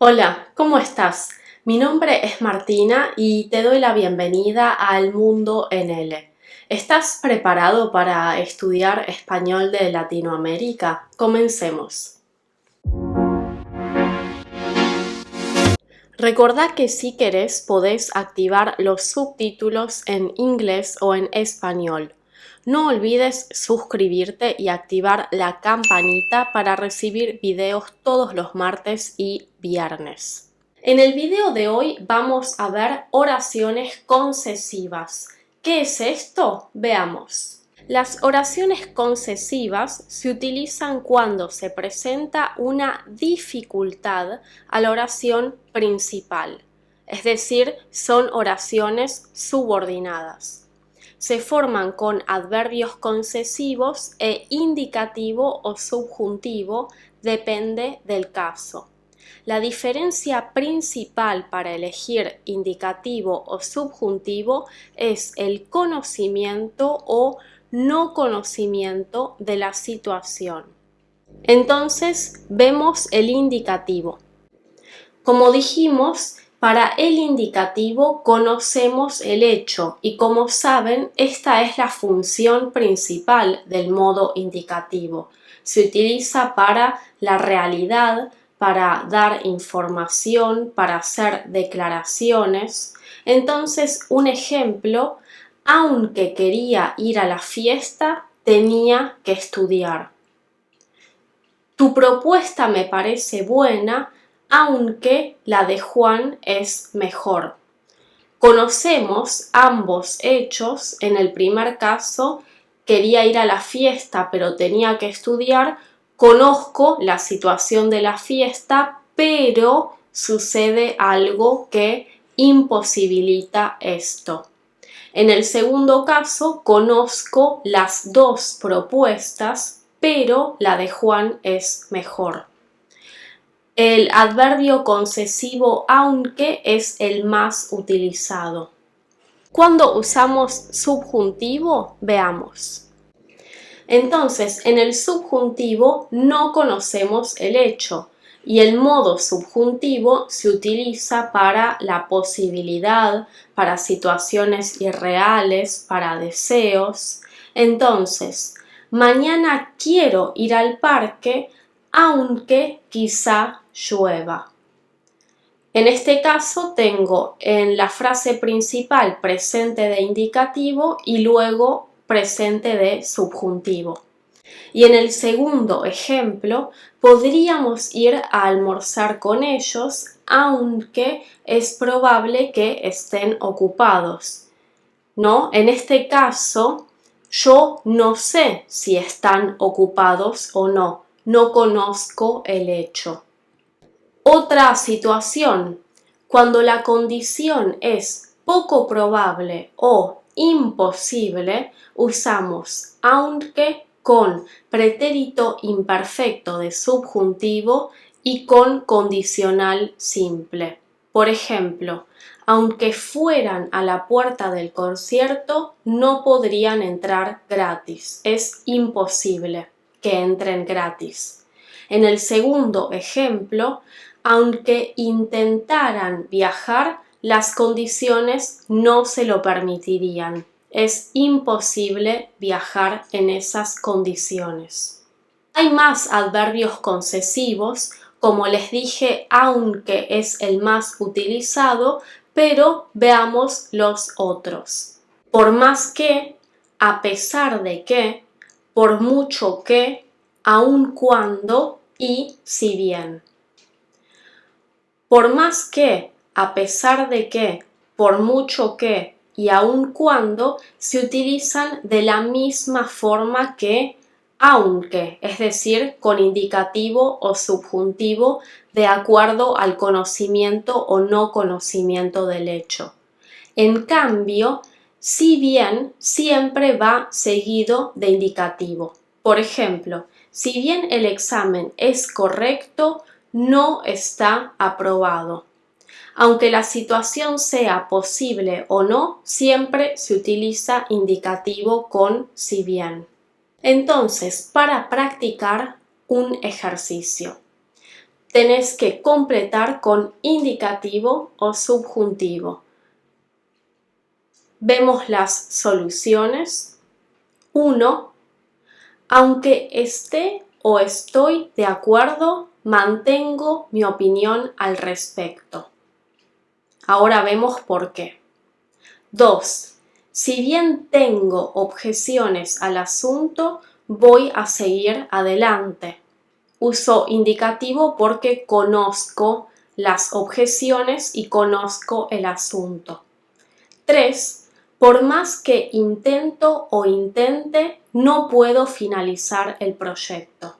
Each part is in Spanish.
Hola, ¿cómo estás? Mi nombre es Martina y te doy la bienvenida al Mundo NL. ¿Estás preparado para estudiar español de Latinoamérica? Comencemos. Recordá que si querés podés activar los subtítulos en inglés o en español. No olvides suscribirte y activar la campanita para recibir videos todos los martes y viernes. En el video de hoy vamos a ver oraciones concesivas. ¿Qué es esto? Veamos. Las oraciones concesivas se utilizan cuando se presenta una dificultad a la oración principal, es decir, son oraciones subordinadas. Se forman con adverbios concesivos e indicativo o subjuntivo, depende del caso. La diferencia principal para elegir indicativo o subjuntivo es el conocimiento o no conocimiento de la situación. Entonces, vemos el indicativo. Como dijimos, para el indicativo conocemos el hecho y como saben, esta es la función principal del modo indicativo. Se utiliza para la realidad, para dar información, para hacer declaraciones. Entonces, un ejemplo, aunque quería ir a la fiesta, tenía que estudiar. Tu propuesta me parece buena, aunque la de Juan es mejor. Conocemos ambos hechos. En el primer caso, quería ir a la fiesta, pero tenía que estudiar. Conozco la situación de la fiesta, pero sucede algo que imposibilita esto. En el segundo caso, conozco las dos propuestas, pero la de Juan es mejor. El adverbio concesivo aunque es el más utilizado. Cuando usamos subjuntivo, veamos. Entonces, en el subjuntivo no conocemos el hecho y el modo subjuntivo se utiliza para la posibilidad, para situaciones irreales, para deseos. Entonces, mañana quiero ir al parque, aunque quizá llueva. En este caso tengo en la frase principal presente de indicativo y luego presente de subjuntivo. Y en el segundo ejemplo podríamos ir a almorzar con ellos, aunque es probable que estén ocupados. ¿No? En este caso, yo no sé si están ocupados o no. No conozco el hecho. Otra situación, cuando la condición es poco probable o imposible, usamos aunque con pretérito imperfecto de subjuntivo y con condicional simple. Por ejemplo, aunque fueran a la puerta del concierto, no podrían entrar gratis. Es imposible que entren gratis. En el segundo ejemplo, aunque intentaran viajar, las condiciones no se lo permitirían. Es imposible viajar en esas condiciones. Hay más adverbios concesivos, como les dije, aunque es el más utilizado, pero veamos los otros. Por más que, a pesar de que, por mucho que, aun cuando y si bien. Por más que, a pesar de que, por mucho que y aun cuando se utilizan de la misma forma que aunque, es decir, con indicativo o subjuntivo de acuerdo al conocimiento o no conocimiento del hecho. En cambio, si bien siempre va seguido de indicativo. Por ejemplo, si bien el examen es correcto, no está aprobado. Aunque la situación sea posible o no, siempre se utiliza indicativo con si bien. Entonces, para practicar un ejercicio, tenés que completar con indicativo o subjuntivo. Vemos las soluciones. 1. Aunque esté o estoy de acuerdo, mantengo mi opinión al respecto. Ahora vemos por qué. 2. Si bien tengo objeciones al asunto, voy a seguir adelante. Uso indicativo porque conozco las objeciones y conozco el asunto. 3. Por más que intento o intente, no puedo finalizar el proyecto.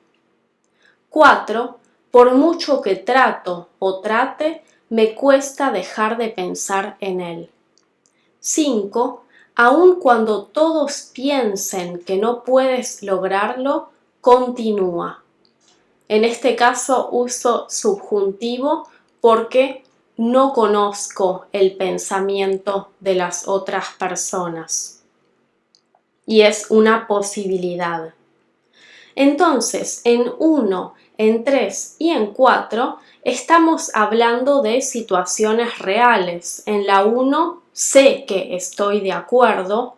4. Por mucho que trato o trate, me cuesta dejar de pensar en él. 5. Aun cuando todos piensen que no puedes lograrlo, continúa. En este caso uso subjuntivo porque no conozco el pensamiento de las otras personas y es una posibilidad. Entonces, en 1, en 3 y en 4 estamos hablando de situaciones reales. En la 1 sé que estoy de acuerdo,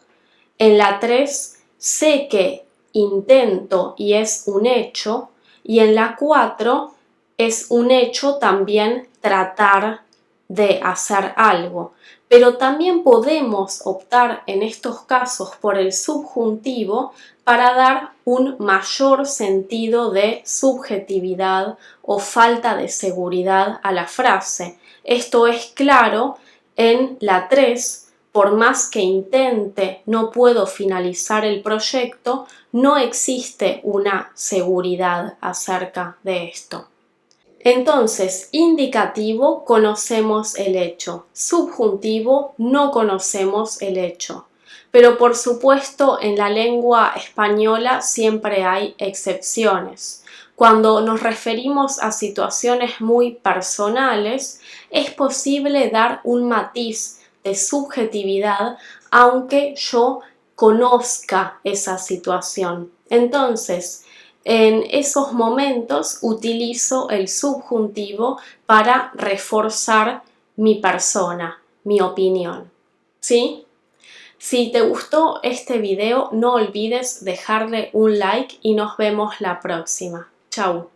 en la 3 sé que intento y es un hecho, y en la 4 es un hecho también tratar de hacer algo. Pero también podemos optar en estos casos por el subjuntivo para dar un mayor sentido de subjetividad o falta de seguridad a la frase. Esto es claro en la 3. Por más que intente, no puedo finalizar el proyecto, no existe una seguridad acerca de esto. Entonces, indicativo, conocemos el hecho. Subjuntivo, no conocemos el hecho. Pero por supuesto, en la lengua española siempre hay excepciones. Cuando nos referimos a situaciones muy personales, es posible dar un matiz de subjetividad, aunque yo conozca esa situación. Entonces, en esos momentos utilizo el subjuntivo para reforzar mi persona, mi opinión. ¿Sí? Si te gustó este video, no olvides dejarle un like y nos vemos la próxima. Chau.